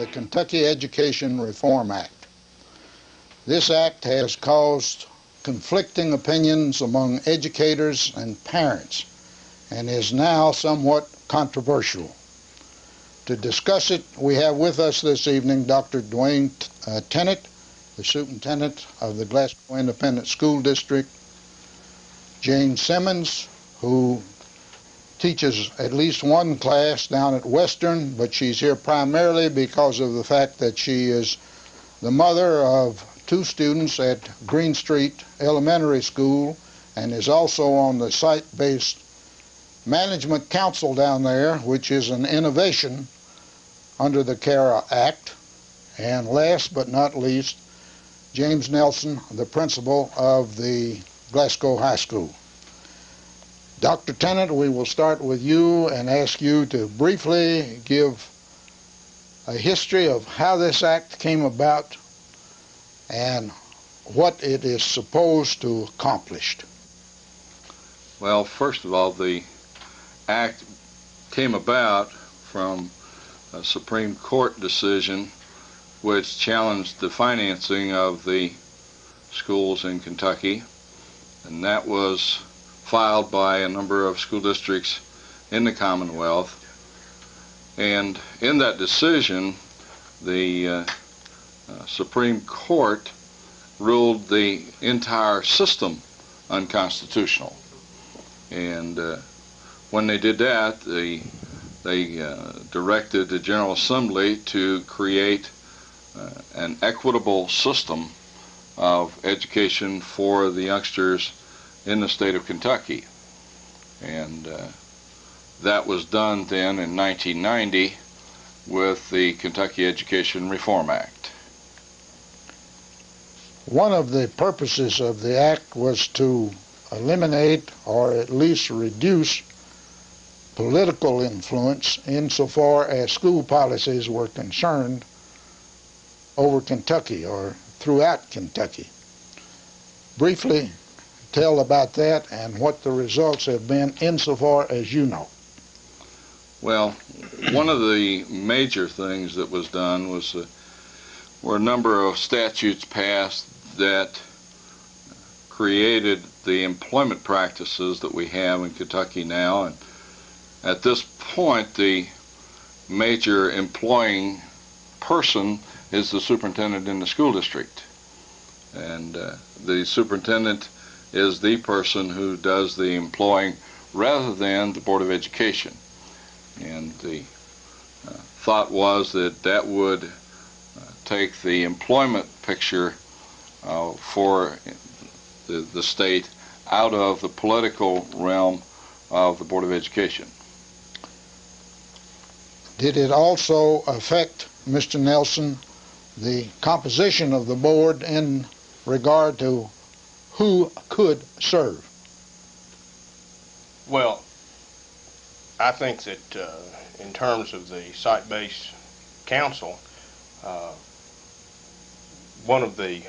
the Kentucky Education Reform Act. This act has caused conflicting opinions among educators and parents and is now somewhat controversial. To discuss it, we have with us this evening Dr. Duane Tennant, the superintendent of the Glasgow Independent School District, Jane Simmons, who teaches at least one class down at Western, but she's here primarily because of the fact that she is the mother of two students at Green Street Elementary School and is also on the site-based management council down there, which is an innovation under the KY Act. And last but not least, James Nelson, the principal of the Glasgow High School. Dr. Tennant, we will start with you and ask you to briefly give a history of how this act came about and what it is supposed to accomplish. Well, first of all, the act came about from a Supreme Court decision which challenged the financing of the schools in Kentucky, and that was filed by a number of school districts in the Commonwealth. And in that decision, the Supreme Court ruled the entire system unconstitutional. And when they did that, they directed the General Assembly to create an equitable system of education for the youngsters in the state of Kentucky. And that was done then in 1990 with the Kentucky Education Reform Act. One of the purposes of the act was to eliminate or at least reduce political influence insofar as school policies were concerned over Kentucky or throughout Kentucky. Briefly tell about that and what the results have been insofar as you know. Well, one of the major things that was done was were a number of statutes passed that created the employment practices that we have in Kentucky now. And at this point, the major employing person is the superintendent in the school district. And the superintendent is the person who does the employing rather than the Board of Education. And the thought was that that would take the employment picture for the state out of the political realm of the Board of Education. Did it also affect, Mr. Nelson, the composition of the board in regard to who could serve? Well, I think that in terms of the site-based council, one of the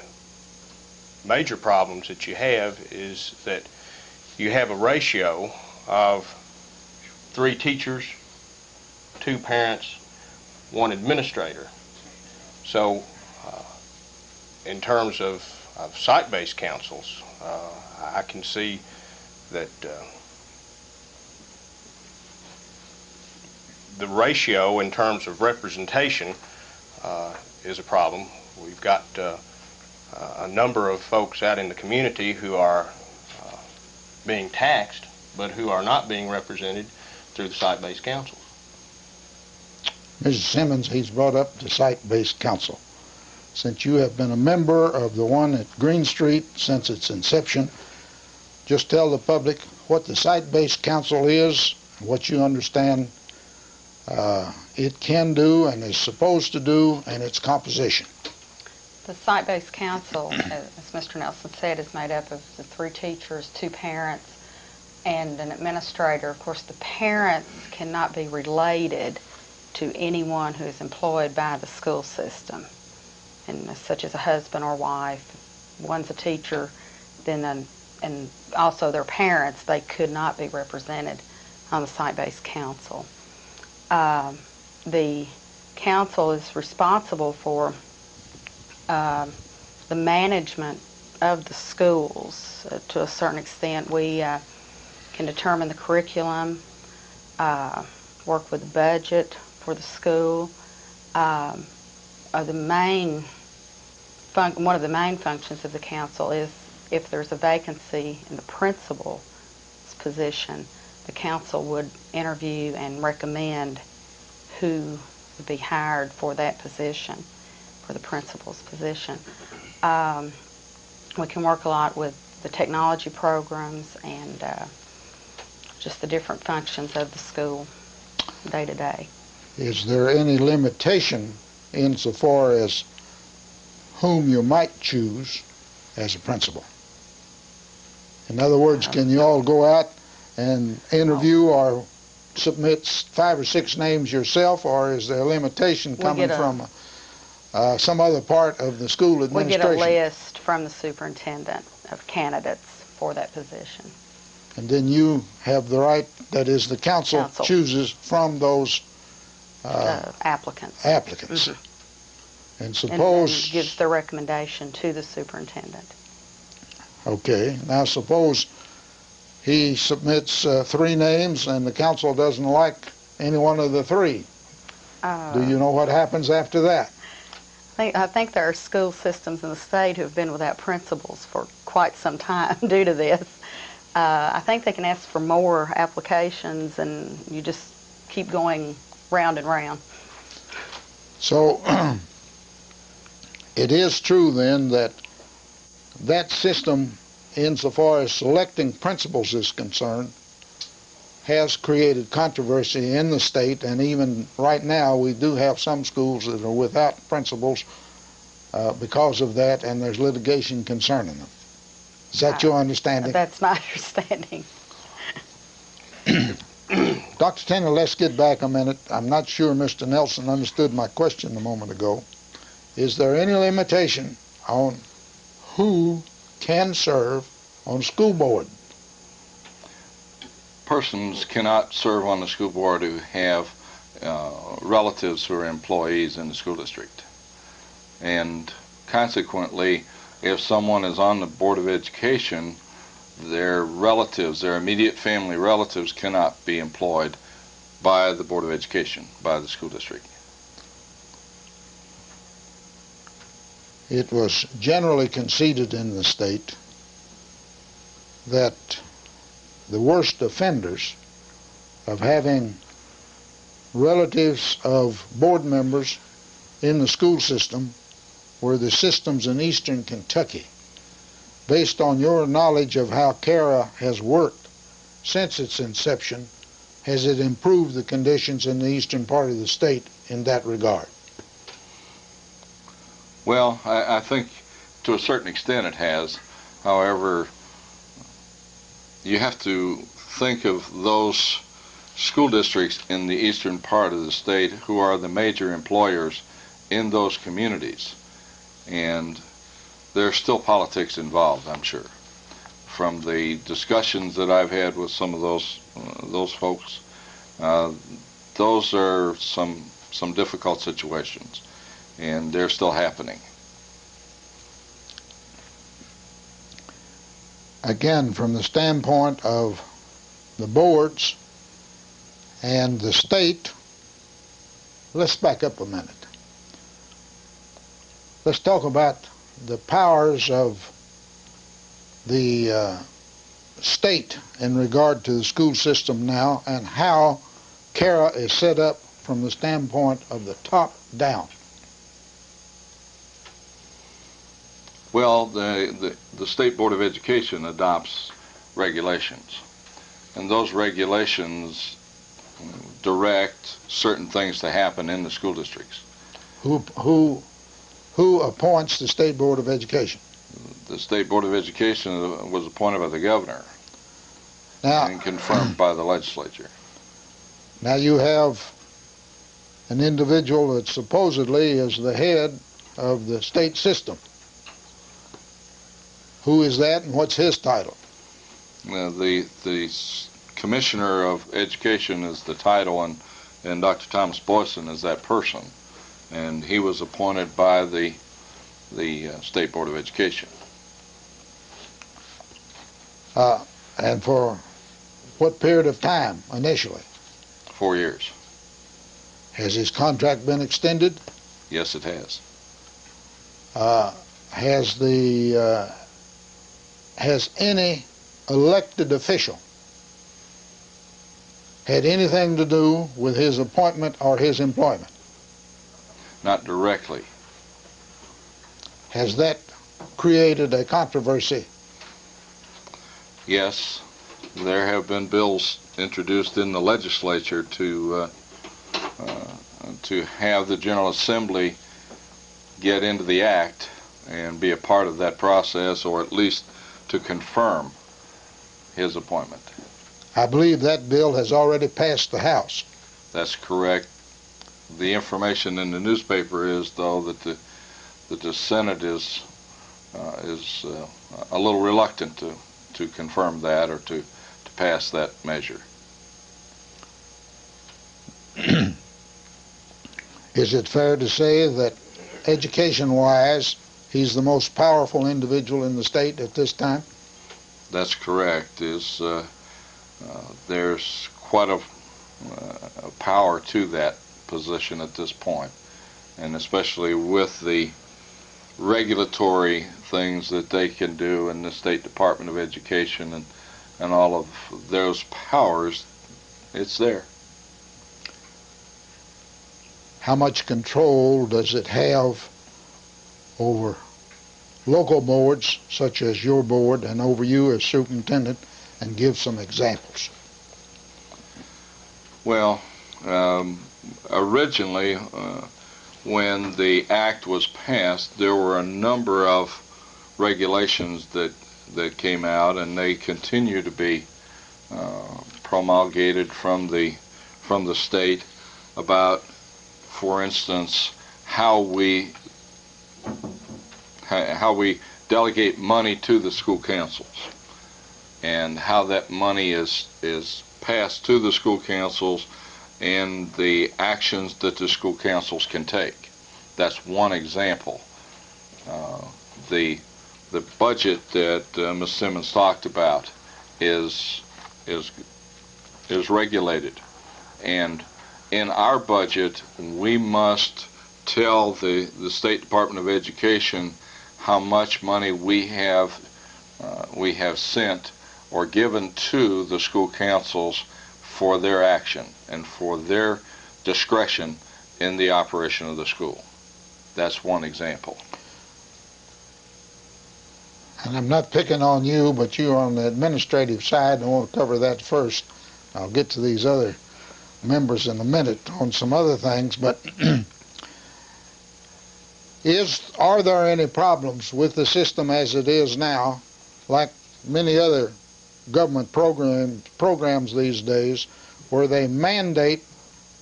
major problems that you have is that you have a ratio of 3 teachers, 2 parents, 1 administrator. So in terms of site-based councils, I can see that the ratio in terms of representation is a problem. We've got a number of folks out in the community who are being taxed, but who are not being represented through the site-based councils. Mrs. Simmons, he's brought up the site-based council. Since you have been a member of the one at Green Street since its inception, just tell the public what the site-based council is, what you understand it can do and is supposed to do, and its composition. The site-based council, as Mr. Nelson said, is made up of the 3 teachers, 2 parents, and an administrator. Of course, the parents cannot be related to anyone who is employed by the school system, and such as a husband or wife. One's a teacher, then and also their parents, they could not be represented on the site-based council. The council is responsible for the management of the schools. To a certain extent, we can determine the curriculum, work with the budget for the school. One of the main functions of the council is if there's a vacancy in the principal's position, the council would interview and recommend who would be hired for that position, for the principal's position. We can work a lot with the technology programs and just the different functions of the school day to day. Is there any limitation insofar as whom you might choose as a principal? In other words, can you all go out and interview or submit 5 or 6 names yourself, or is there a limitation coming from some other part of the school administration? We get a list from the superintendent of candidates for that position. And then you have the right, that is, the council chooses from those applicants. Mm-hmm. And suppose... And gives the recommendation to the superintendent. Okay. Now suppose he submits 3 names and the council doesn't like any one of the 3. Do you know what happens after that? I think there are school systems in the state who have been without principals for quite some time due to this. I think they can ask for more applications, and you just keep going round and round. So it is true then that that system, insofar as selecting principals is concerned, has created controversy in the state, and even right now we do have some schools that are without principals because of that, and there's litigation concerning them. Is that your understanding? That's my understanding. Dr. Tennant, let's get back a minute. I'm not sure Mr. Nelson understood my question a moment ago. Is there any limitation on who can serve on a school board? Persons cannot serve on the school board who have relatives who are employees in the school district. And consequently, if someone is on the Board of Education, their relatives, their immediate family relatives, cannot be employed by the Board of Education, by the school district. It was generally conceded in the state that the worst offenders of having relatives of board members in the school system were the systems in eastern Kentucky. Based on your knowledge of how KARA has worked since its inception, has it improved the conditions in the eastern part of the state in that regard? Well, I think to a certain extent it has. However, you have to think of those school districts in the eastern part of the state who are the major employers in those communities. And there's still politics involved, I'm sure. From the discussions that I've had with some of those folks, those are some difficult situations, and they're still happening. Again, from the standpoint of the boards and the state, let's back up a minute. Let's talk about the powers of the state in regard to the school system now, and how KARA is set up from the standpoint of the top down. Well, the State Board of Education adopts regulations, and those regulations direct certain things to happen in the school districts. Who appoints the State Board of Education? The State Board of Education was appointed by the governor and confirmed by the legislature. Now you have an individual that supposedly is the head of the state system. Who is that, and what's his title? The Commissioner of Education is the title, and Dr. Thomas Boyson is that person. and he was appointed by the State Board of Education. And for what period of time initially? 4 years. Has his contract been extended? Yes, it has. Has any elected official had anything to do with his appointment or his employment? Not directly. Has that created a controversy? Yes, there have been bills introduced in the legislature to have the General Assembly get into the act and be a part of that process, or at least to confirm his appointment. I believe that bill has already passed the House. That's correct. The information in the newspaper is, though, that the Senate is a little reluctant to confirm that or to pass that measure. Is it fair to say that education-wise, he's the most powerful individual in the state at this time? That's correct. There's quite a power to that position at this point, and especially with the regulatory things that they can do in the State Department of Education and all of those powers, it's there. How much control does it have over local boards, such as your board, and over you as superintendent, and give some examples? Well, originally, when the act was passed, there were a number of regulations that came out, and they continue to be promulgated from the state about, for instance, how we delegate money to the school councils, and how that money is passed to the school councils and the actions that the school councils can take. That's one example. The budget that Ms. Simmons talked about is regulated, and in our budget we must tell the State Department of Education how much money we have sent or given to the school councils for their action and for their discretion in the operation of the school. That's one example. And I'm not picking on you, but you're on the administrative side, and I want to cover that first. I'll get to these other members in a minute on some other things, but are there any problems with the system as it is now, like many other government programs these days, where they mandate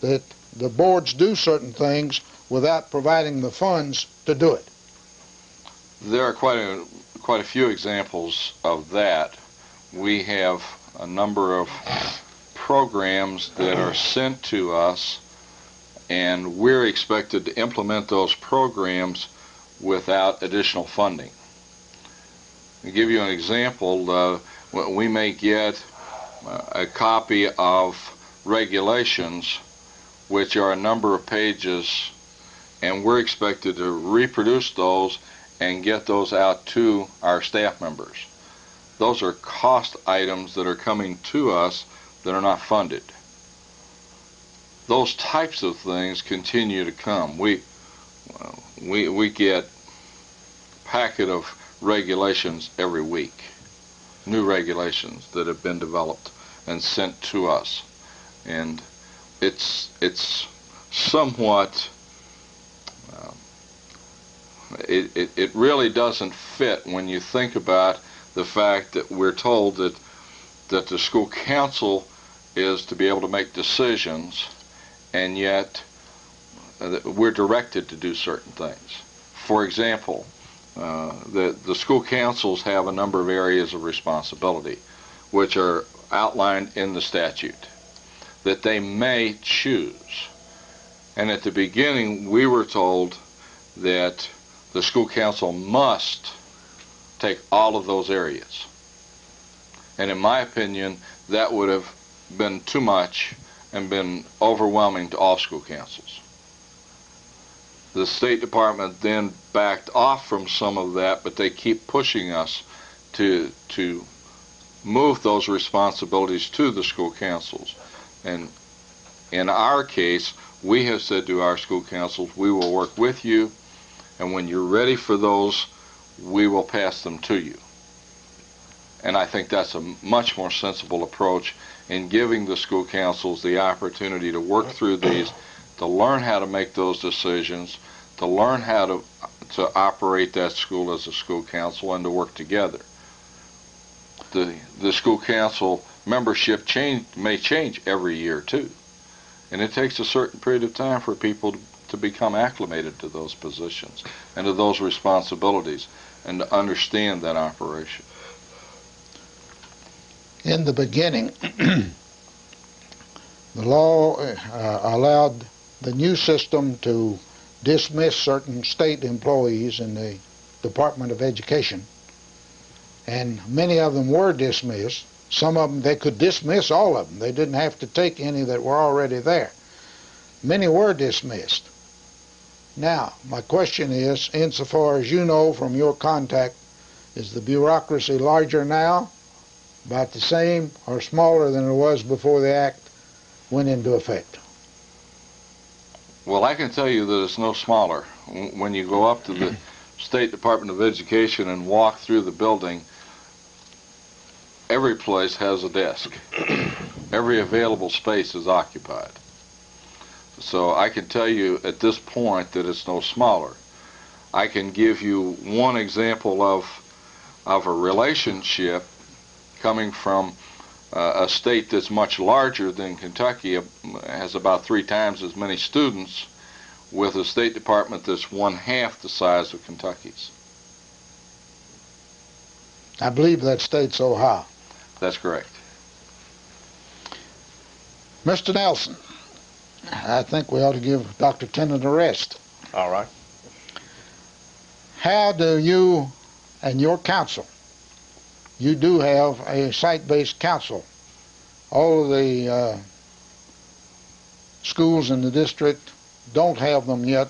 that the boards do certain things without providing the funds to do it? There are quite a few examples of that. We have a number of programs that are sent to us, and we're expected to implement those programs without additional funding. To give you an example, we may get a copy of regulations, which are a number of pages, and we're expected to reproduce those and get those out to our staff members. Those are cost items that are coming to us that are not funded. Those types of things continue to come. We get a packet of regulations every week, new regulations that have been developed and sent to us, and it's somewhat it really doesn't fit when you think about the fact that we're told that the school council is to be able to make decisions, and yet we're directed to do certain things. For example, the school councils have a number of areas of responsibility which are outlined in the statute that they may choose And at the beginning, we were told that the school council must take all of those areas. And in my opinion, that would have been too much and been overwhelming to all school councils. The State Department then backed off from some of that, but they keep pushing us to move those responsibilities to the school councils. And in our case, we have said to our school councils, we will work with you, and when you're ready for those, we will pass them to you. And I think that's a much more sensible approach in giving the school councils the opportunity to work through these, to learn how to make those decisions, to learn how to operate that school as a school council, and to work together. The school council membership may change every year too, and it takes a certain period of time for people to become acclimated to those positions and to those responsibilities and to understand that operation. In the beginning, the law allowed the new system to dismiss certain state employees in the Department of Education, and many of them were dismissed. Some of them, they could dismiss all of them. They didn't have to take any that were already there. Many were dismissed. Now, my question is, insofar as you know from your contact, is the bureaucracy larger now, about the same, or smaller than it was before the act went into effect? Well, I can tell you that it's no smaller. When you go up to the State Department of Education and walk through the building, every place has a desk. Every available space is occupied. So I can tell you at this point that it's no smaller. I can give you one example of a relationship coming from a state that's much larger than Kentucky, has about 3 times as many students, with a State Department that's 1/2 the size of Kentucky's. I believe that state's Ohio. That's correct. Mr. Nelson, I think we ought to give Dr. Tennant a rest. All right. How do you and your council, you do have a site-based council. All of the schools in the district don't have them yet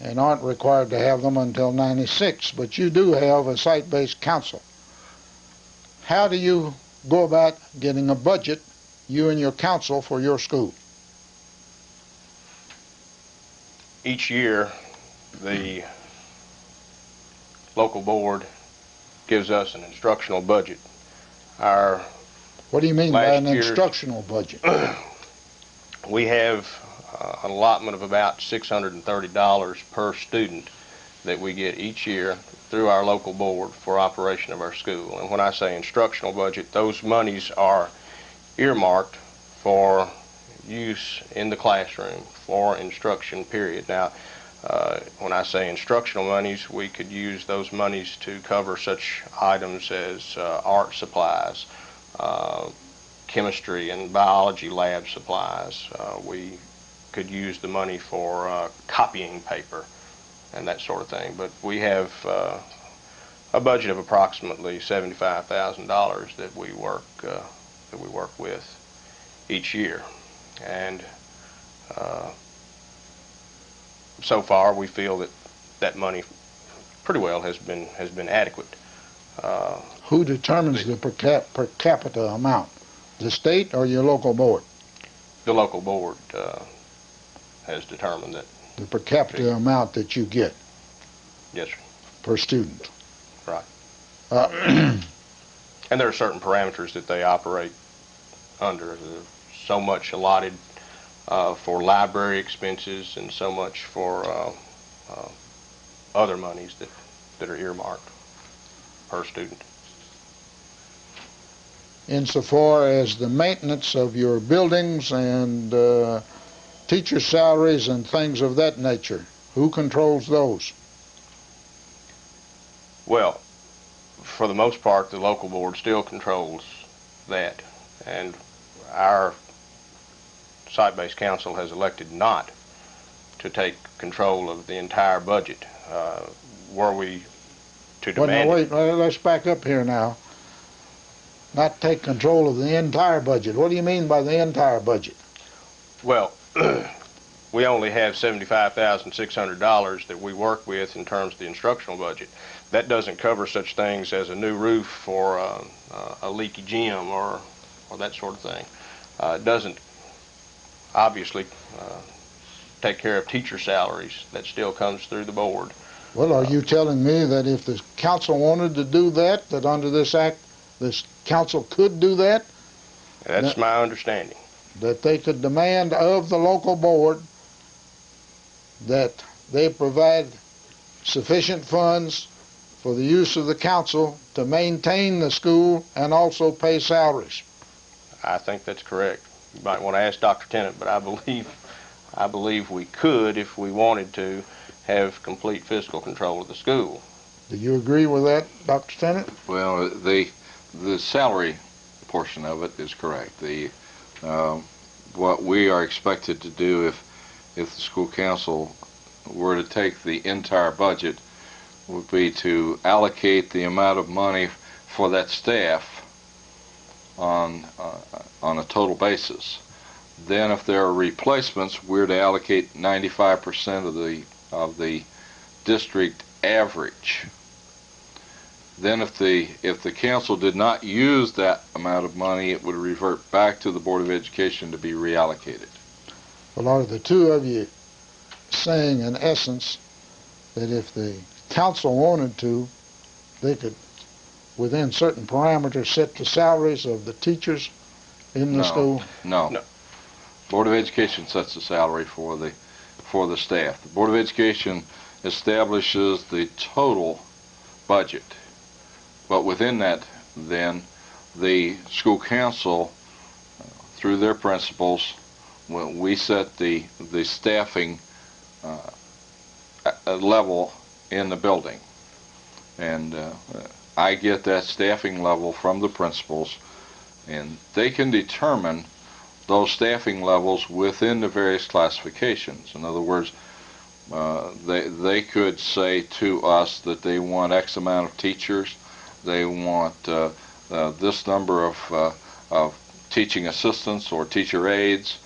and aren't required to have them until '96, but you do have a site-based council. How do you go about getting a budget, you and your council, for your school? Each year, the local board gives us an instructional budget. What do you mean by an year's instructional budget? We have an allotment of about $630 per student that we get each year through our local board for operation of our school. And when I say instructional budget, those monies are earmarked for use in the classroom for instruction, period. Now, when I say instructional monies, we could use those monies to cover such items as art supplies, chemistry and biology lab supplies. We could use the money for copying paper and that sort of thing. But we have a budget of approximately $75,000 that we work with each year, and so far we feel that that money pretty well has been adequate. Who determines the per capita amount? The state or your local board? The local board has determined that. The per capita amount that you get? Yes, sir. Per student? Right. And there are certain parameters that they operate under. So much allotted for library expenses and so much for other monies that are earmarked per student. Insofar as the maintenance of your buildings and teacher salaries and things of that nature, who controls those? Well, for the most part, the local board still controls that, and our site-based council has elected not to take control of the entire budget. Were we to Well, demand now, wait, let's back up here now. Not take control of the entire budget. What do you mean by the entire budget? Well, we only have $75,600 that we work with in terms of the instructional budget. That doesn't cover such things as a new roof or a leaky gym or that sort of thing. It doesn't obviously take care of teacher salaries. That still comes through the board. Well, are you telling me that if the council wanted to do that, that under this act, this council could do that? That's my understanding. That they could demand of the local board that they provide sufficient funds for the use of the council to maintain the school and also pay salaries? I think that's correct. You might want to ask Dr. Tennant, but I believe we could, if we wanted to, have complete fiscal control of the school. Do you agree with that, Dr. Tennant? Well, the salary portion of it is correct. What we are expected to do if the school council were to take the entire budget would be to allocate the amount of money for that staff on a total basis. Then if there are replacements, we're to allocate 95% of the district average. Then if the council did not use that amount of money, it would revert back to the Board of Education to be reallocated. Well, are the two of you saying in essence that if the council wanted to, they could, within certain parameters, set the salaries of the teachers in the school? No. Board of Education sets the salary for the staff. The Board of Education establishes the total budget. But within that, then, the school council, through their principals, we set the staffing level in the building. And I get that staffing level from the principals, and they can determine those staffing levels within the various classifications. In other words, they could say to us that they want X amount of teachers, they want this number of teaching assistants or teacher aides,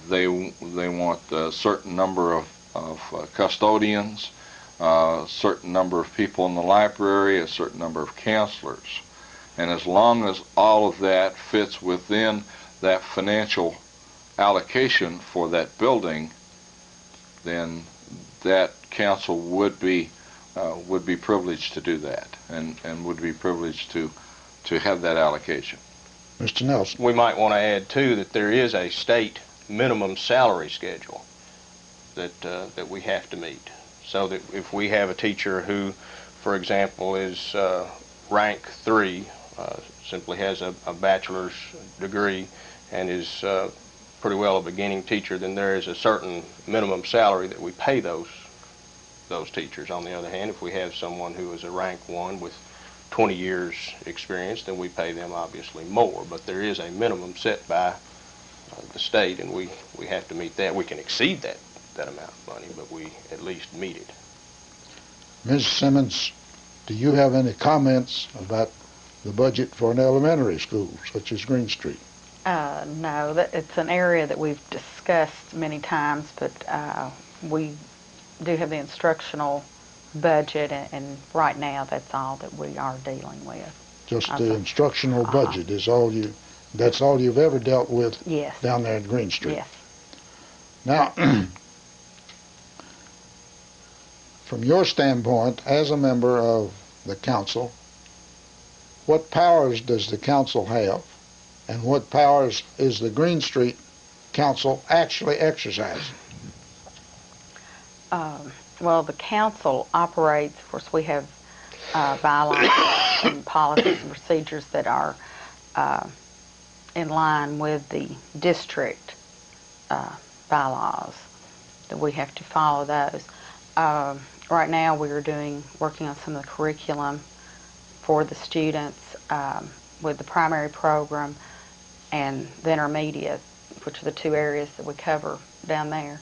they want a certain number of custodians, a certain number of people in the library, a certain number of counselors. And as long as all of that fits within that financial allocation for that building, then that council would be privileged to do that, and would be privileged to have that allocation. Mr. Nelson. We might want to add too that there is a state minimum salary schedule that we have to meet. So that if we have a teacher who, for example, is rank 3, simply has a bachelor's degree and is pretty well a beginning teacher, then there is a certain minimum salary that we pay those teachers. On the other hand, if we have someone who is a rank 1 with 20 years experience, then we pay them obviously more. But there is a minimum set by the state, and we have to meet that. We can exceed that amount of money, but we at least meet it. Ms. Simmons, do you have any comments about the budget for an elementary school such as Green Street? No, it's an area that we've discussed many times, but we do have the instructional budget, and right now that's all that we are dealing with. Just the instructional budget is that's all you've ever dealt with? Yes. Down there at Green Street? Yes. Now, from your standpoint as a member of the council, what powers does the council have, and what powers is the Green Street Council actually exercising? Well, the council operates, of course, we have bylaws and policies and procedures that are in line with the district bylaws, that we have to follow those. Right now we are working on some of the curriculum for the students with the primary program and the intermediate, which are the two areas that we cover down there.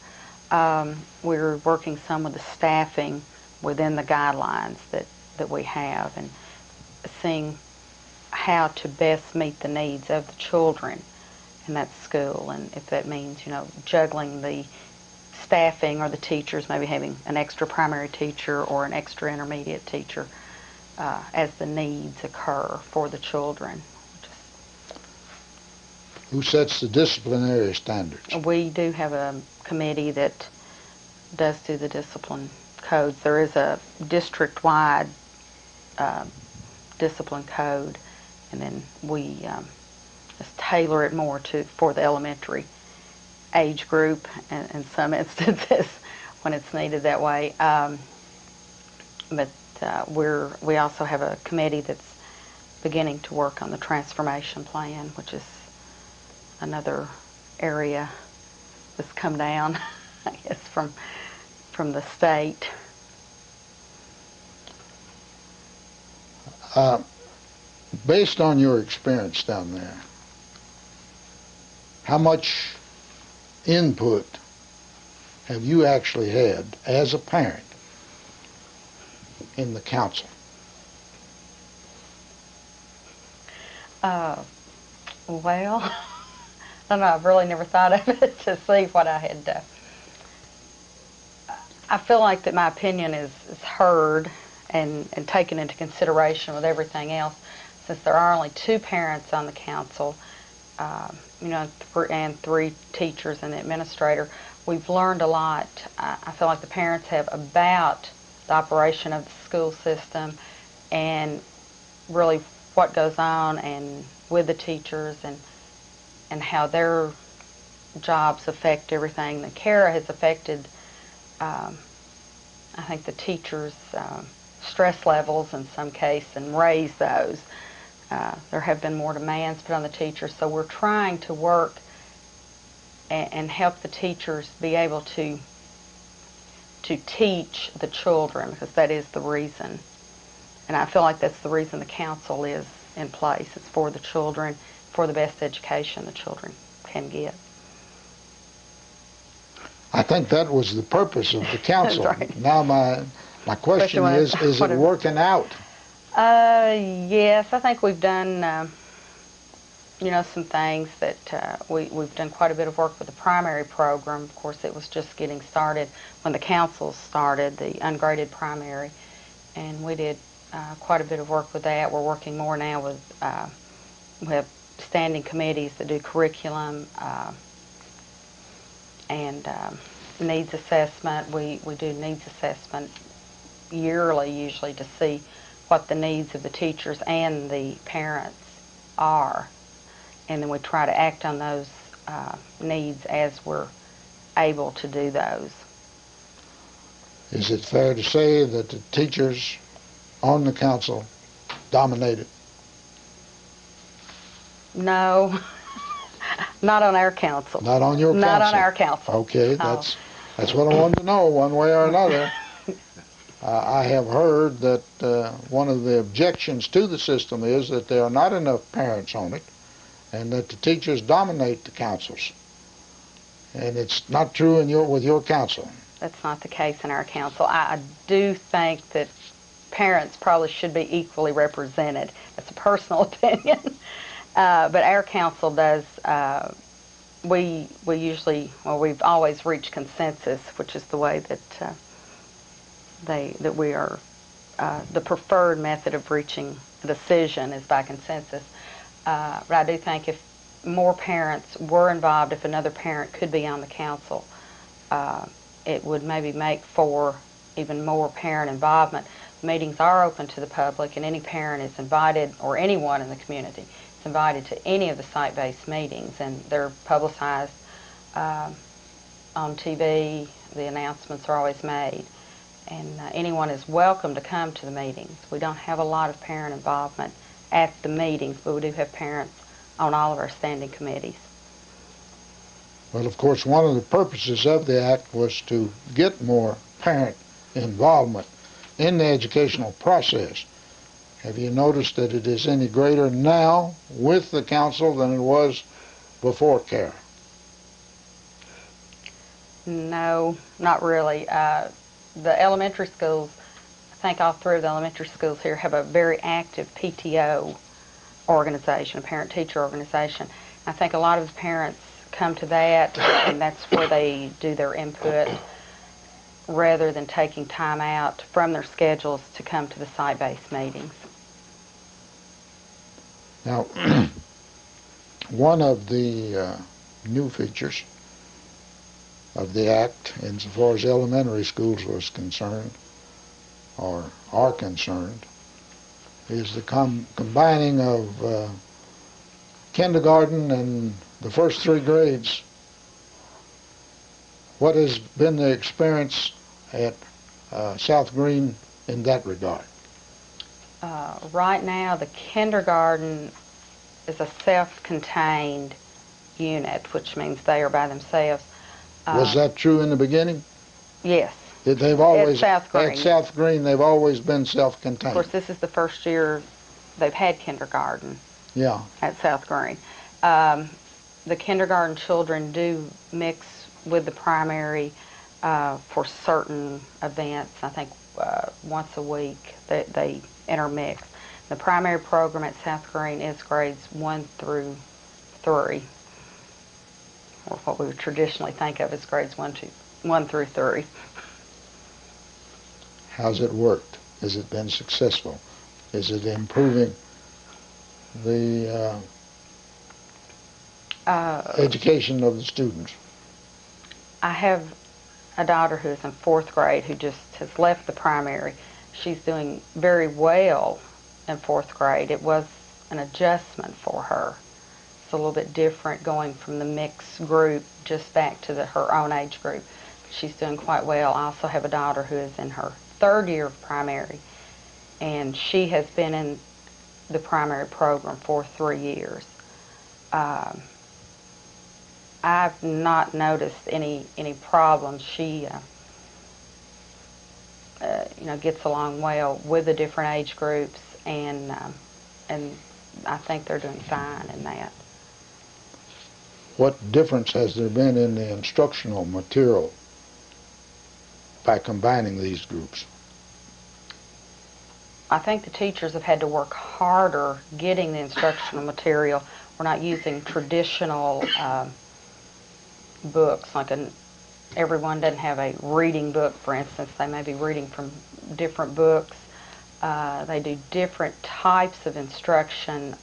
We're working some with the staffing within the guidelines that we have, and seeing how to best meet the needs of the children in that school, and if that means, juggling the staffing or the teachers, maybe having an extra primary teacher or an extra intermediate teacher as the needs occur for the children. Who sets the disciplinary standards? We do have a committee that does do the discipline codes. There is a district-wide discipline code, and then we just tailor it more for the elementary age group in some instances when it's needed that way. But we also have a committee that's beginning to work on the transformation plan, which is another area that's come down, I guess, from the state. Based on your experience down there, how much input have you actually had as a parent in the council? Well, I don't know, I've really never thought of it to see what I had done. I feel like that my opinion is heard and taken into consideration with everything else, since there are only 2 parents on the council, and 3 teachers and the administrator. We've learned a lot. I feel like the parents have about the operation of the school system and really what goes on and with the teachers and how their jobs affect everything. The CARA has affected, I think, the teachers' stress levels in some case and raised those. There have been more demands put on the teachers, so we're trying to work and help the teachers be able to teach the children, because that is the reason. And I feel like that's the reason the council is in place. It's for the children, for the best education the children can get. I think that was the purpose of the council. That's right. Now my question is it working out? Yes, I think we've done some things that we've done quite a bit of work with the primary program. Of course, it was just getting started when the council started, the ungraded primary, and we did quite a bit of work with that. We're working more now with, we have standing committees that do curriculum and needs assessment. We do needs assessment yearly usually to see what the needs of the teachers and the parents are. And then we try to act on those needs as we're able to do those. Is it fair to say that the teachers on the council dominate it? No, not on our council. Not on your council? Not on our council. Okay, that's what I wanted to know, one way or another. I have heard that one of the objections to the system is that there are not enough parents on it, and that the teachers dominate the councils. And it's not true with your council. That's not the case in our council. I do think that parents probably should be equally represented. That's a personal opinion. But our council does, we usually, we've always reached consensus, which is the way that that we are, the preferred method of reaching a decision is by consensus. But I do think if more parents were involved, if another parent could be on the council, it would maybe make for even more parent involvement. Meetings are open to the public, and any parent is invited, or anyone in the community is invited to any of the site-based meetings, and they're publicized on TV. The announcements are always made, and anyone is welcome to come to the meetings. We don't have a lot of parent involvement at the meetings, but we do have parents on all of our standing committees. Well, of course, one of the purposes of the act was to get more parent involvement in the educational process. Have you noticed that it is any greater now with the council than it was before CARE? No, not really. The elementary schools, I think all three of the elementary schools here have a very active PTO organization, a parent-teacher organization. I think a lot of the parents come to that, and that's where they do their input rather than taking time out from their schedules to come to the site-based meetings. Now, one of the new features of the Act, insofar as elementary schools was concerned, or are concerned, is the combining of kindergarten and the first 3 grades. What has been the experience at South Green in that regard? Right now, the kindergarten is a self-contained unit, which means they are by themselves. Was that true in the beginning? Yes. They've always, at South Green, they've always been self-contained. Of course, this is the first year they've had kindergarten. Yeah. At South Green. The kindergarten children do mix with the primary for certain events. I think once a week they intermix. The primary program at South Green is grades 1 through 3, or what we would traditionally think of as grades 1 through 3. How's it worked? Has it been successful? Is it improving the education of the students? I have a daughter who is in 4th grade who just has left the primary. She's doing very well in 4th grade. It was an adjustment for her. It's a little bit different going from the mixed group just back to her own age group. She's doing quite well. I also have a daughter who is in her 3rd year of primary, and she has been in the primary program for 3 years. I've not noticed any problems. She gets along well with the different age groups, and I think they're doing fine in that. What difference has there been in the instructional material by combining these groups? I think the teachers have had to work harder getting the instructional material. We're not using traditional books, like everyone doesn't have a reading book, for instance. They may be reading from different books. They do different types of instruction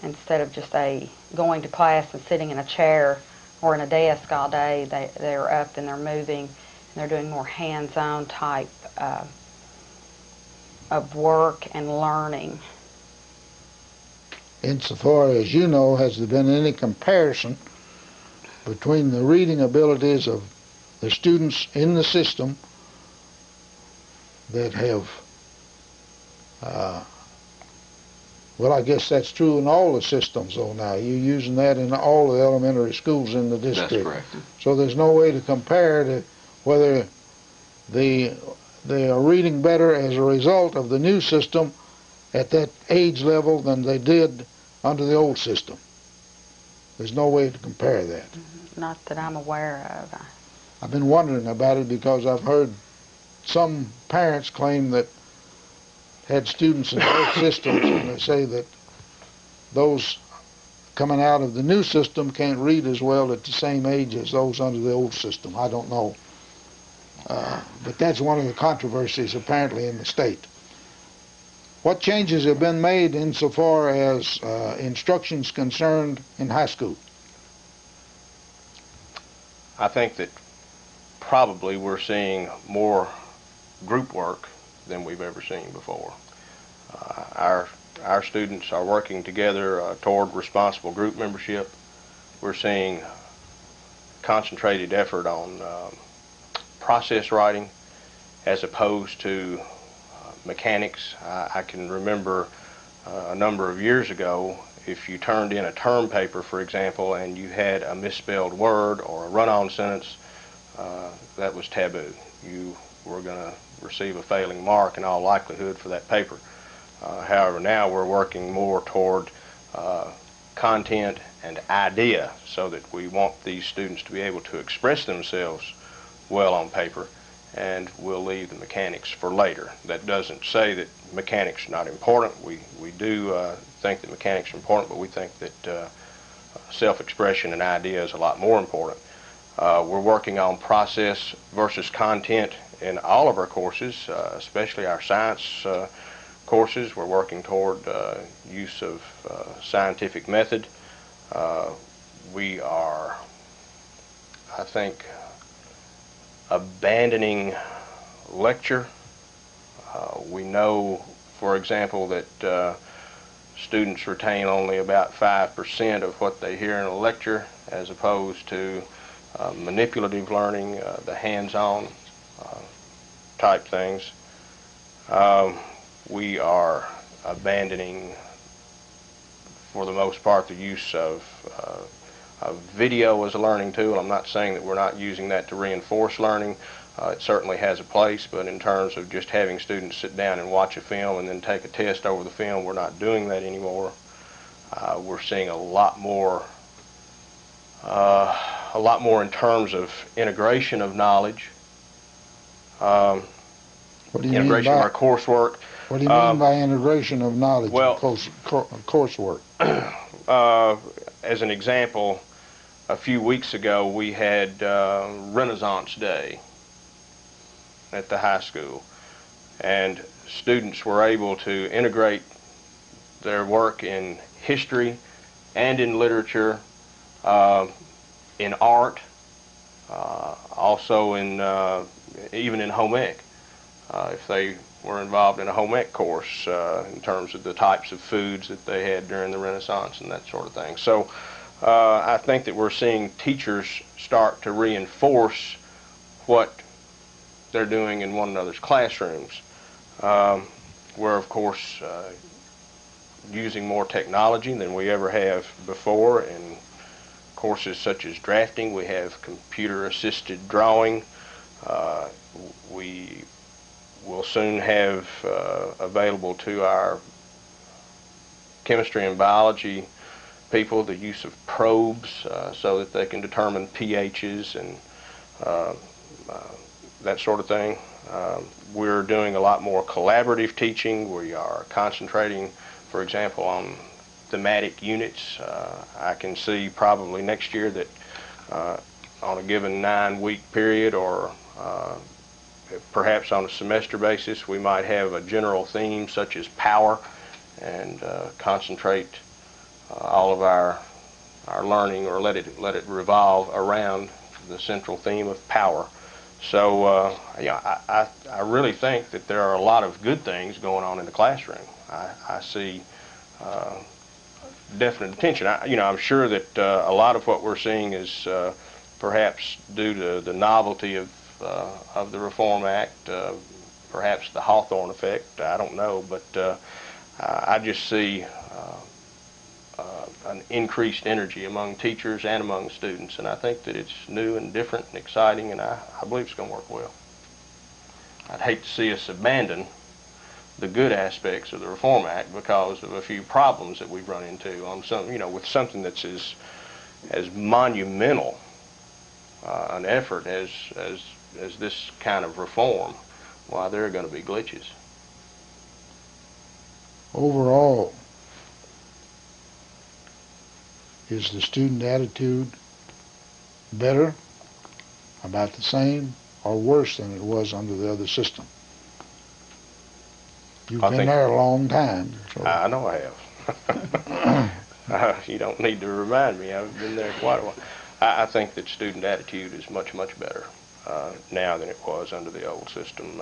instead of just going to class and sitting in a chair or in a desk all day. They're up and they're moving, and they're doing more hands-on type of work and learning. Insofar as you know, has there been any comparison between the reading abilities of the students in the system that have, well, I guess that's true in all the systems, though, now. You're using that in all the elementary schools in the district. That's correct. So there's no way to compare to whether they are reading better as a result of the new system at that age level than they did under the old system. There's no way to compare that. Not that I'm aware of. I've been wondering about it because I've heard some parents claim that had students in both systems, and they say that those coming out of the new system can't read as well at the same age as those under the old system. I don't know. But that's one of the controversies apparently in the state. What changes have been made insofar as instruction's concerned in high school? I think that probably we're seeing more group work than we've ever seen before. Our students are working together toward responsible group membership. We're seeing concentrated effort on process writing as opposed to mechanics. I can remember a number of years ago, if you turned in a term paper, for example, and you had a misspelled word or a run-on sentence, that was taboo. You were going to receive a failing mark in all likelihood for that paper. However, now we're working more toward content and idea, so that we want these students to be able to express themselves well on paper, and we'll leave the mechanics for later. That doesn't say that mechanics are not important. We do think that mechanics are important, but we think that self-expression and idea is a lot more important. We're working on process versus content in all of our courses, especially our science courses. We're working toward use of scientific method. We are, I think, abandoning lecture. We know, for example, that students retain only about 5% of what they hear in a lecture, as opposed to manipulative learning, the hands-on type things. We are abandoning, for the most part, the use of video as a learning tool. I'm not saying that we're not using that to reinforce learning. It certainly has a place, but in terms of just having students sit down and watch a film and then take a test over the film, we're not doing that anymore. We're seeing a lot more in terms of integration of knowledge, integration of our coursework. What do you mean by integration of knowledge well, in coursework? As an example, a few weeks ago we had Renaissance Day at the high school, and students were able to integrate their work in history and in literature, in art, also in even in home ec, if they were involved in a home ec course, in terms of the types of foods that they had during the Renaissance and that sort of thing. So I think that we're seeing teachers start to reinforce what they're doing in one another's classrooms. We're, of course, using more technology than we ever have before. In courses such as drafting, we have computer-assisted drawing. We will soon have available to our chemistry and biology people the use of probes, so that they can determine pHs and that sort of thing. We're doing a lot more collaborative teaching. We are concentrating, for example, on thematic units. I can see probably next year that on a given 9-week period, or perhaps on a semester basis, we might have a general theme such as power, and concentrate all of our learning, or let it revolve around the central theme of power. So I really think that there are a lot of good things going on in the classroom. I see definite attention. I'm sure that a lot of what we're seeing is perhaps due to the novelty of the Reform Act, perhaps the Hawthorne effect. I don't know, but I just see an increased energy among teachers and among students, and I think that it's new and different and exciting, and I believe it's going to work well. I'd hate to see us abandon the good aspects of the Reform Act because of a few problems that we've run into on some, with something that's as monumental an effort as this kind of reform. Why, there are going to be glitches. Overall, is the student attitude better, about the same, or worse than it was under the other system? You've been there a long time. So. I know I have. You don't need to remind me. I've been there quite a while. I think that student attitude is much, much better now than it was under the old system.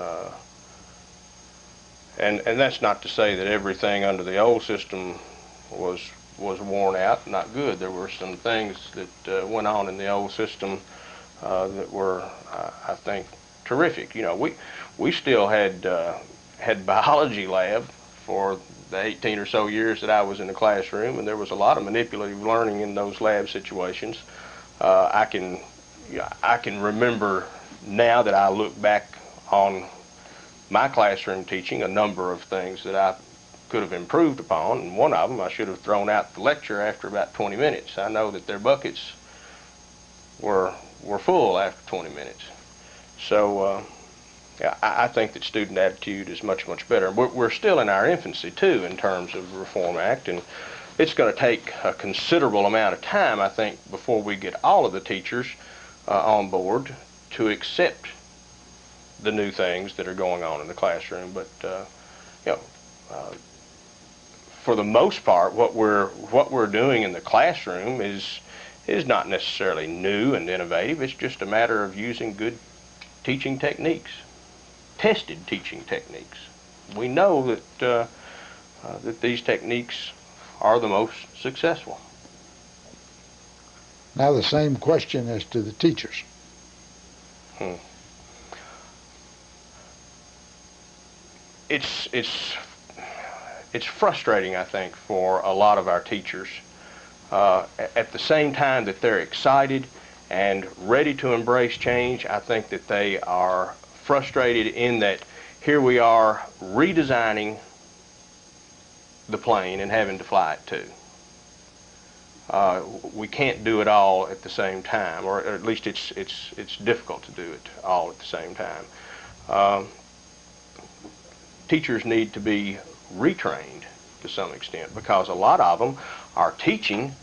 And that's not to say that everything under the old system was worn out, not good. There were some things that went on in the old system that were, I think, terrific. We still had biology lab for the 18 or so years that I was in the classroom, and there was a lot of manipulative learning in those lab situations. I can remember, now that I look back on my classroom teaching, a number of things that I could have improved upon, and one of them I should have thrown out the lecture after about 20 minutes. I know that their buckets were full after 20 minutes. So yeah, I think that student attitude is much, much better. We're still in our infancy, too, in terms of the Reform Act, and it's going to take a considerable amount of time, I think, before we get all of the teachers on board to accept the new things that are going on in the classroom. But you know, for the most part, what we're doing in the classroom is not necessarily new and innovative. It's just a matter of using good teaching techniques, tested teaching techniques. We know that that these techniques are the most successful. Now the same question as to the teachers. It's frustrating, I think, for a lot of our teachers. At the same time that they're excited and ready to embrace change, I think that they are frustrated in that here we are redesigning the plane and having to fly it too. We can't do it all at the same time, or at least it's difficult to do it all at the same time. Teachers need to be retrained to some extent, because a lot of them are teaching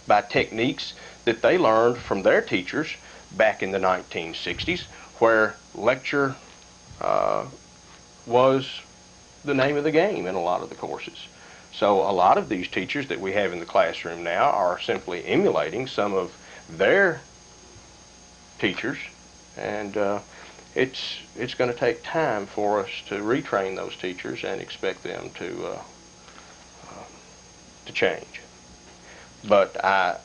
by techniques that they learned from their teachers back in the 1960s, where lecture was the name of the game in a lot of the courses. So a lot of these teachers that we have in the classroom now are simply emulating some of their teachers, and it's going to take time for us to retrain those teachers and expect them to change. But I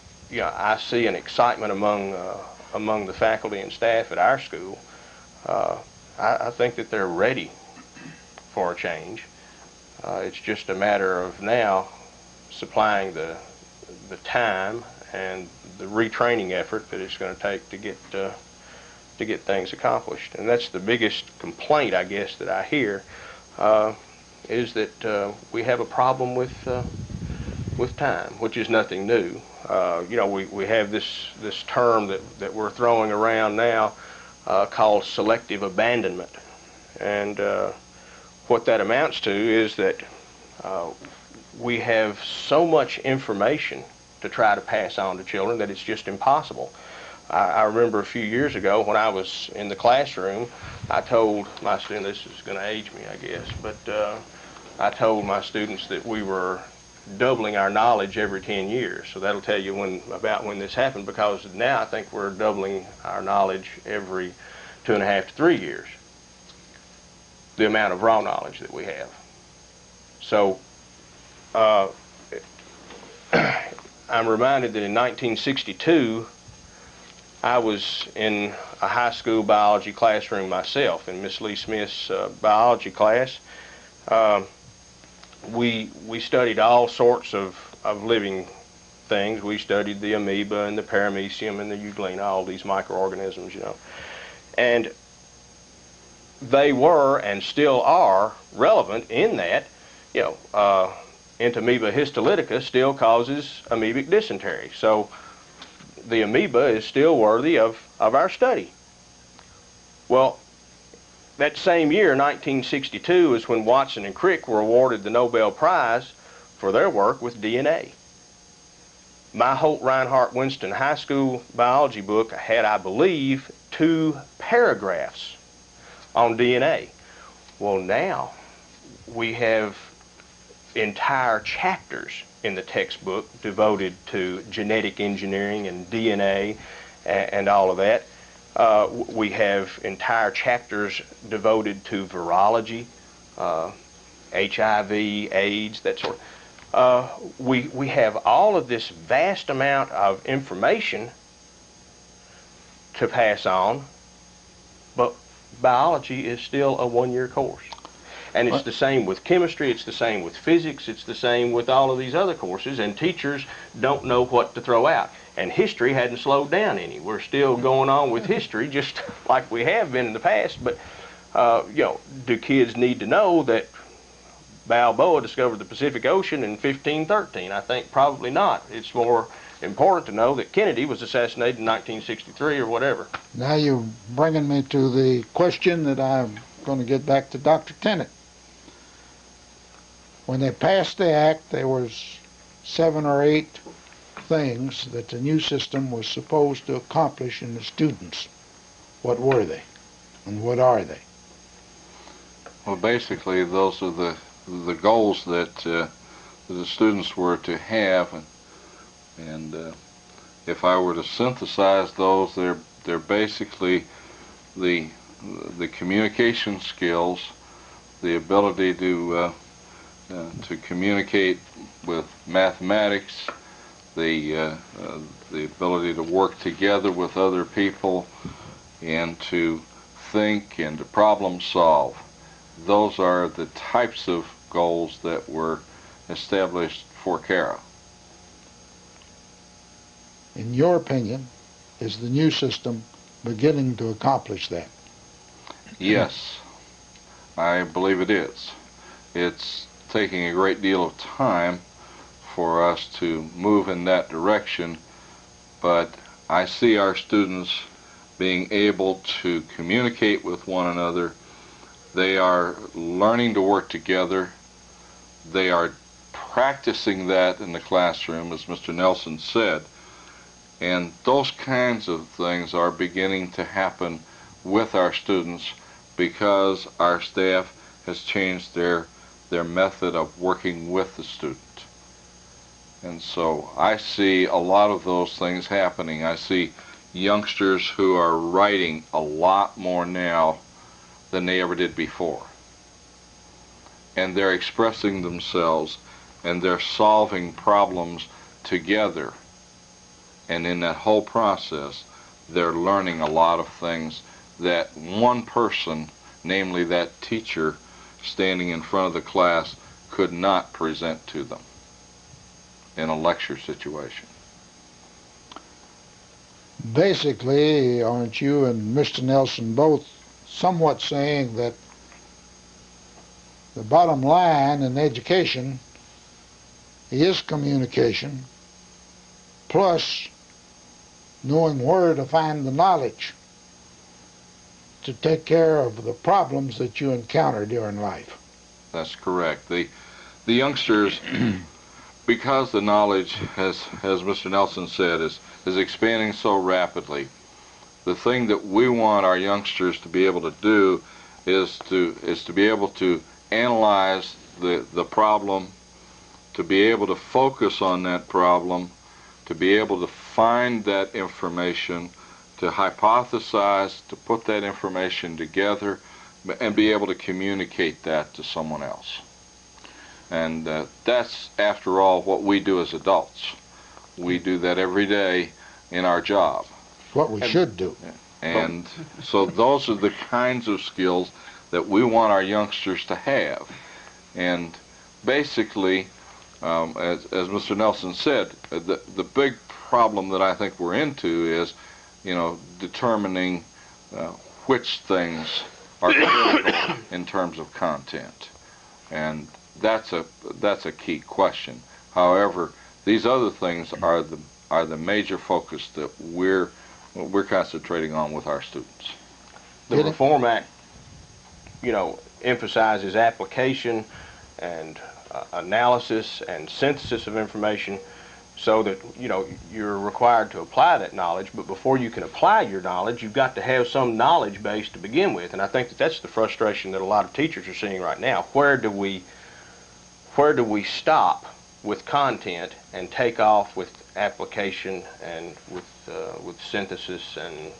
see an excitement among the faculty and staff at our school. I think that they're ready for a change. It's just a matter of now supplying the time and the retraining effort that it's going to take to get things accomplished. And that's the biggest complaint, I guess, that I hear, is that we have a problem with time, which is nothing new. You know, we have this term that we're throwing around now called selective abandonment, and what that amounts to is that we have so much information to try to pass on to children that it's just impossible. I remember a few years ago when I was in the classroom, I told my students, this is going to age me, I guess, but I told my students that we were doubling our knowledge every 10 years. So that'll tell you about when this happened, because now I think we're doubling our knowledge every 2.5 to 3 years, the amount of raw knowledge that we have. So I'm reminded that in 1962, I was in a high school biology classroom myself, in Miss Lee Smith's biology class. We studied all sorts of living things. We studied the amoeba and the paramecium and the euglena, all these microorganisms, you know. And they were and still are relevant in that, you know, Entamoeba histolytica still causes amoebic dysentery. So the amoeba is still worthy of our study. Well, that same year, 1962, is when Watson and Crick were awarded the Nobel Prize for their work with DNA. My Holt Reinhardt Winston High School biology book had, I believe, 2 paragraphs on DNA. Well, now we have entire chapters in the textbook devoted to genetic engineering and DNA and all of that. We have entire chapters devoted to virology, HIV, AIDS, that sort of. We have all of this vast amount of information to pass on, but biology is still a one-year course. And it's the same with chemistry, it's the same with physics, it's the same with all of these other courses, and teachers don't know what to throw out. And history hadn't slowed down any. We're still going on with history just like we have been in the past, but you know, do kids need to know that Balboa discovered the Pacific Ocean in 1513. I think probably not. It's more important to know that Kennedy was assassinated in 1963 or whatever. Now you're bringing me to the question that I'm going to get back to Dr. Tennant. When they passed the act, there was 7 or 8 things that the new system was supposed to accomplish in the students. What were they, and what are they? Well, basically, those are the goals that the students were to have, and if I were to synthesize those, they're basically the communication skills, the ability to communicate with mathematics, the ability to work together with other people, and to think and to problem solve. Those are the types of goals that were established for CARA. In your opinion, is the new system beginning to accomplish that? Yes, I believe it is. It's taking a great deal of time for us to move in that direction, but I see our students being able to communicate with one another. They are learning to work together. They are practicing that in the classroom, as Mr. Nelson said, and those kinds of things are beginning to happen with our students because our staff has changed their method of working with the student. And so I see a lot of those things happening. I see youngsters who are writing a lot more now than they ever did before. And they're expressing themselves and they're solving problems together. And in that whole process, they're learning a lot of things that one person, namely that teacher standing in front of the class, could not present to them in a lecture situation. Basically, aren't you and Mr. Nelson both somewhat saying that the bottom line in education is communication plus knowing where to find the knowledge to take care of the problems that you encounter during life? That's correct. The youngsters, because the knowledge, as Mr. Nelson said, is expanding so rapidly, the thing that we want our youngsters to be able to do is to be able to analyze the problem, to be able to focus on that problem, to be able to find that information, to hypothesize, to put that information together, and be able to communicate that to someone else. And that's, after all, what we do as adults. We do that every day in our job. What we should do. And so those are the kinds of skills that we want our youngsters to have. And basically, as Mr. Nelson said, the big problem that I think we're into is, determining which things are critical in terms of content. And that's a key question. However, these other things are the major focus that we're concentrating on with our students. The Reform Act, emphasizes application and analysis and synthesis of information, so that you're required to apply that knowledge. But before you can apply your knowledge, you've got to have some knowledge base to begin with. And I think that's the frustration that a lot of teachers are seeing right now. Where do we stop with content and take off with application and with synthesis and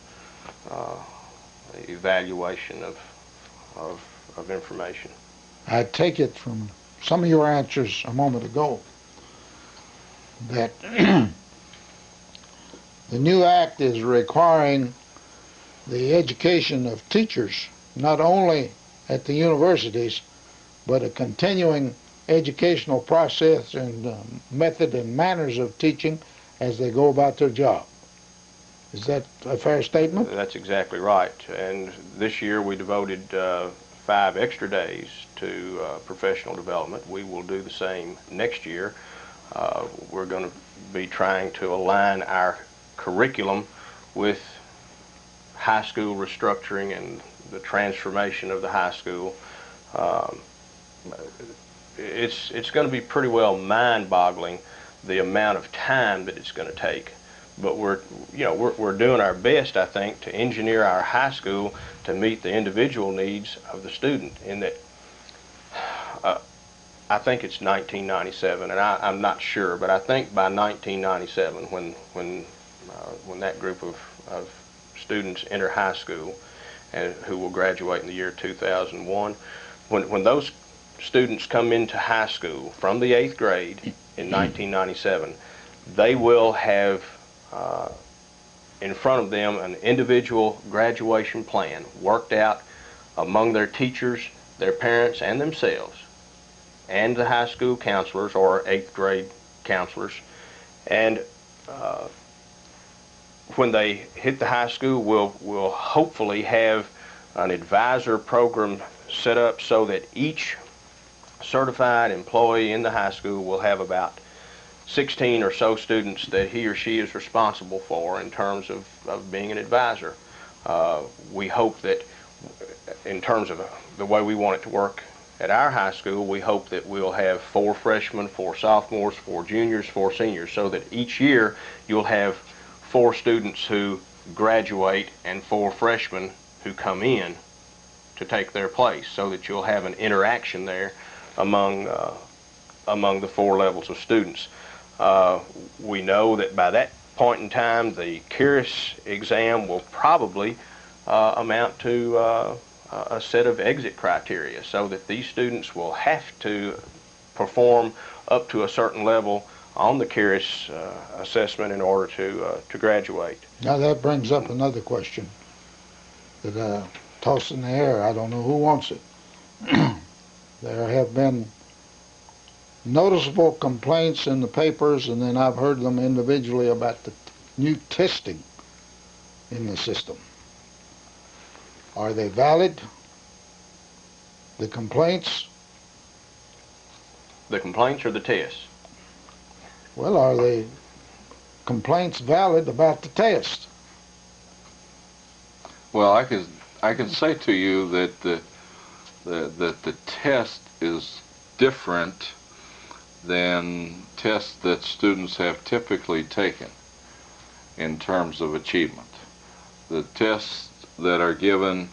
evaluation of information? I take it from some of your answers a moment ago that the new act is requiring the education of teachers, not only at the universities, but a continuing educational process and method and manners of teaching as they go about their job. Is that a fair statement? That's exactly right. And this year we devoted 5 extra days to professional development. We will do the same next year. We're going to be trying to align our curriculum with high school restructuring and the transformation of the high school. It's going to be pretty well mind-boggling the amount of time that it's going to take. But we're doing our best, I think, to engineer our high school to meet the individual needs of the student. In that, I think it's 1997, and I'm not sure, but I think by 1997, when that group of students enter high school, and who will graduate in the year 2001, when those students come into high school from the 8th grade in 1997, they will have in front of them an individual graduation plan worked out among their teachers, their parents, and themselves, and the high school counselors or 8th grade counselors. And when they hit the high school, we'll hopefully have an advisor program set up so that each certified employee in the high school will have about 16 or so students that he or she is responsible for in terms of being an advisor. We hope that in terms of the way we want it to work at our high school, we hope that we'll have 4 freshmen, 4 sophomores, 4 juniors, 4 seniors, so that each year you'll have 4 students who graduate and 4 freshmen who come in to take their place, so that you'll have an interaction there among the 4 levels of students. We know that by that point in time, the curious exam will probably amount to a set of exit criteria, so that these students will have to perform up to a certain level on the curious assessment in order to graduate. Now that brings up another question that tossed in the air. I don't know who wants it. There have been noticeable complaints in the papers, and then I've heard them individually about the new testing in the system. Are they valid? The complaints? The complaints or the tests? Well, are the complaints valid about the test? Well, I can say to you that the test is different than tests that students have typically taken in terms of achievement. The tests that are given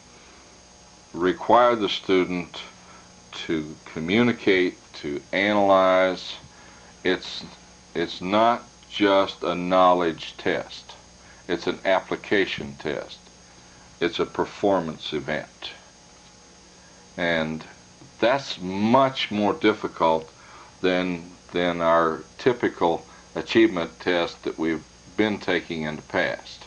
require the student to communicate, to analyze. It's not just a knowledge test. It's an application test. It's a performance event. And that's much more difficult than our typical achievement test that we've been taking in the past.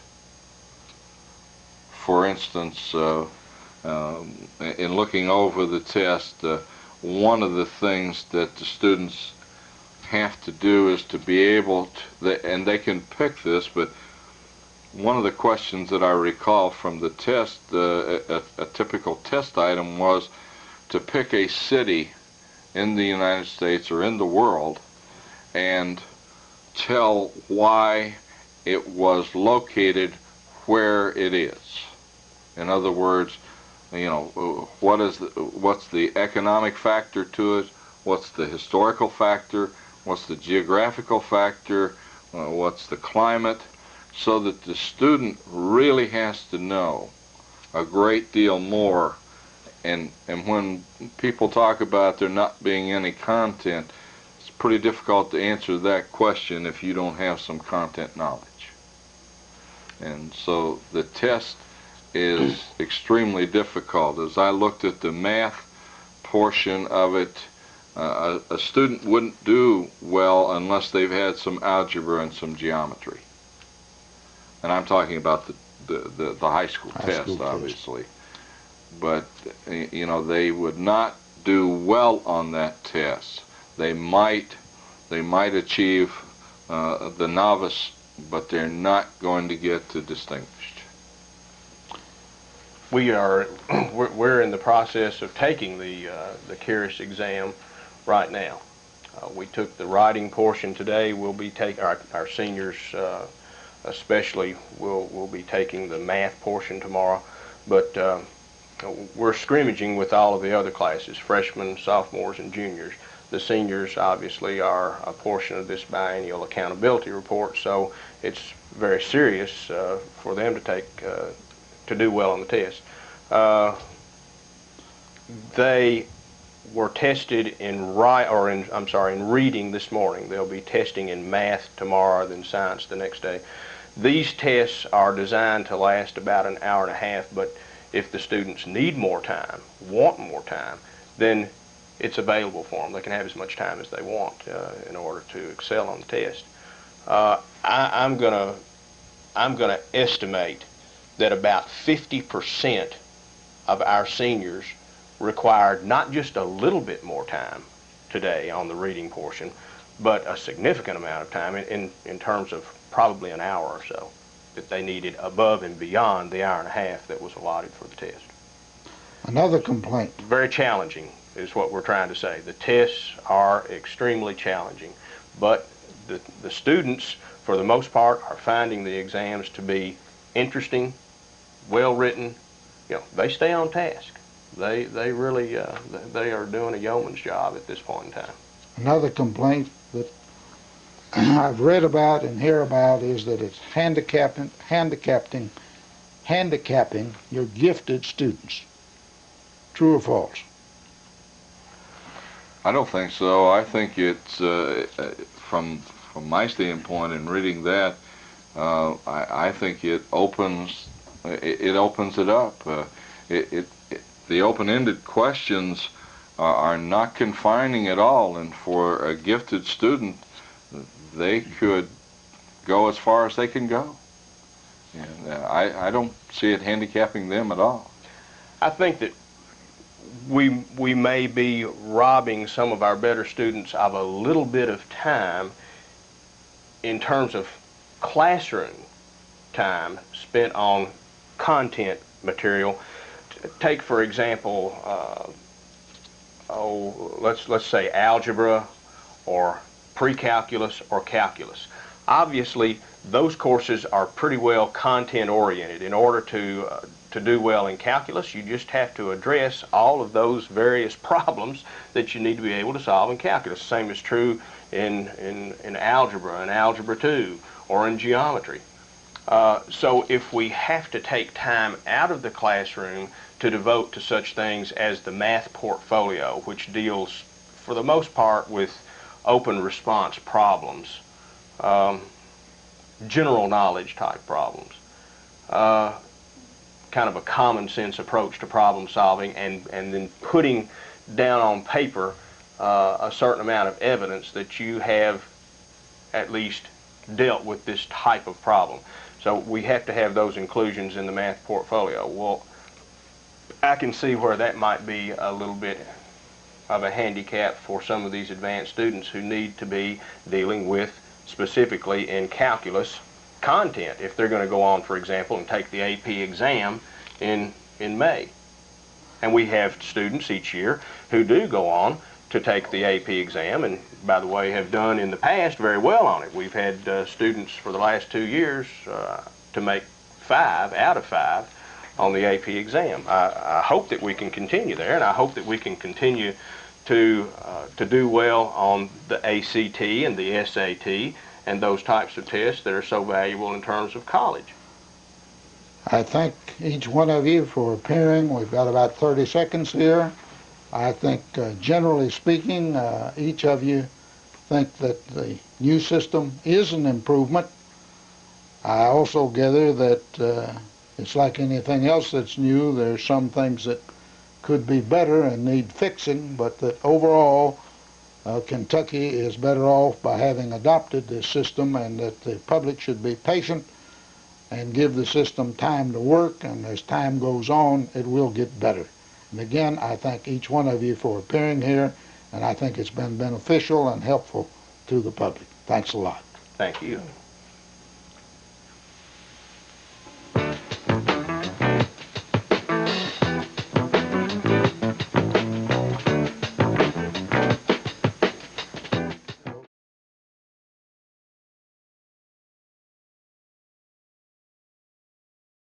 For instance, in looking over the test, one of the things that the students have to do is to be able to, and they can pick this, but one of the questions that I recall from the test, a typical test item was to pick a city in the United States or in the world and tell why it was located where it is. In other words, what's the economic factor to it, what's the historical factor, what's the geographical factor, what's the climate, so that the student really has to know a great deal more. And when people talk about there not being any content, it's pretty difficult to answer that question if you don't have some content knowledge. And so the test is extremely difficult. As I looked at the math portion of it, a student wouldn't do well unless they've had some algebra and some geometry. And I'm talking about the high school test, obviously. But they would not do well on that test. They might achieve the novice, but they're not going to get to distinguished. we're in the process of taking the KYRIS exam right now. We took the writing portion today. We'll be taking our seniors, especially, will be taking the math portion tomorrow. But we're scrimmaging with all of the other classes, freshmen, sophomores, and juniors. The seniors obviously are a portion of this biennial accountability report, so it's very serious for them to take to do well on the test. They were tested in reading this morning. They'll be testing in math tomorrow, then science the next day. These tests are designed to last about an hour and a half, but if the students need more time, want more time, then it's available for them. They can have as much time as they want in order to excel on the test. I'm gonna estimate that about 50% of our seniors required not just a little bit more time today on the reading portion, but a significant amount of time in terms of probably an hour or so that they needed above and beyond the hour and a half that was allotted for the test. Another complaint. Very challenging is what we're trying to say. The tests are extremely challenging, but the students, for the most part, are finding the exams to be interesting, well written. You know, they stay on task. They really they are doing a yeoman's job at this point in time. Another complaint that I've read about and hear about is that it's handicapping your gifted students. True or false? I don't think so. I think it's from my standpoint in reading that, I think it opens it up. The open-ended questions are not confining at all, and for a gifted student, they could go as far as they can go. And I don't see it handicapping them at all. I think that we may be robbing some of our better students of a little bit of time in terms of classroom time spent on content material. Take, for example, let's say algebra or pre-calculus or calculus. Obviously, those courses are pretty well content-oriented. In order to do well in calculus, you just have to address all of those various problems that you need to be able to solve in calculus. Same is true in algebra and algebra 2 or in geometry. So if we have to take time out of the classroom to devote to such things as the math portfolio, which deals for the most part with open response problems, general knowledge type problems, kind of a common sense approach to problem solving, and then putting down on paper a certain amount of evidence that you have at least dealt with this type of problem. So we have to have those inclusions in the math portfolio. Well, I can see where that might be a little bit of a handicap for some of these advanced students who need to be dealing with, specifically in calculus, content if they're going to go on, for example, and take the AP exam in May. And we have students each year who do go on to take the AP exam, and by the way have done in the past very well on it. We've had students for the last 2 years to make 5 out of 5 on the AP exam. I hope that we can continue there, and I hope that we can continue to do well on the ACT and the SAT and those types of tests that are so valuable in terms of college. I thank each one of you for appearing. We've got about 30 seconds here. I think generally speaking, each of you think that the new system is an improvement. I also gather that it's like anything else that's new. There's some things that could be better and need fixing, but that overall Kentucky is better off by having adopted this system, and that the public should be patient and give the system time to work, and as time goes on, it will get better. And again, I thank each one of you for appearing here, and I think it's been beneficial and helpful to the public. Thanks a lot. Thank you.